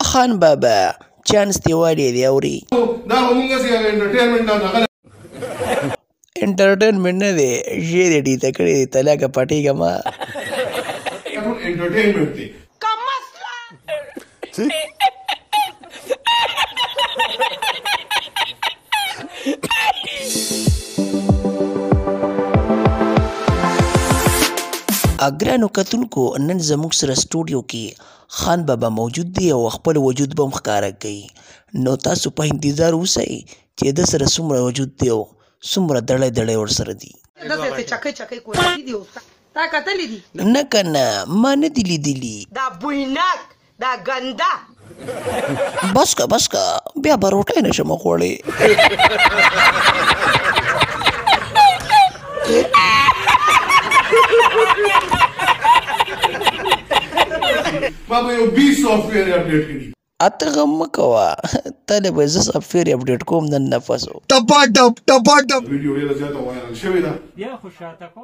خان بابا چانس دی والی دی اوري دا موږ سي انټرټینمنټ دا انټرټینمنټ نه دی شی دی ټی تکړه تلاګه پټیګه ما انټرټینمنټ دی اګرانو کتونکو نن زموږ سره سټوډیو کې خان بابا موجود دی او خپل وجود به هم ښکاره کوي نو تاسو په انتظار اوسئ چې د سره څومره وجود دی او څومره دړی دړی ورسره دي نه که نه ما نه دي لیدلي دا بویناک دا ګنده بس که بیا به روټۍ نه شم خوړی ما به یو 20 سافټویر اپډیټ کړي اته غم مه کوه تله به زه سافټویر اپډیټ کوم نن نفسو ټپاټپ ویډیو ډېره زیاته وایرل شوې ده بیا خو شاته کو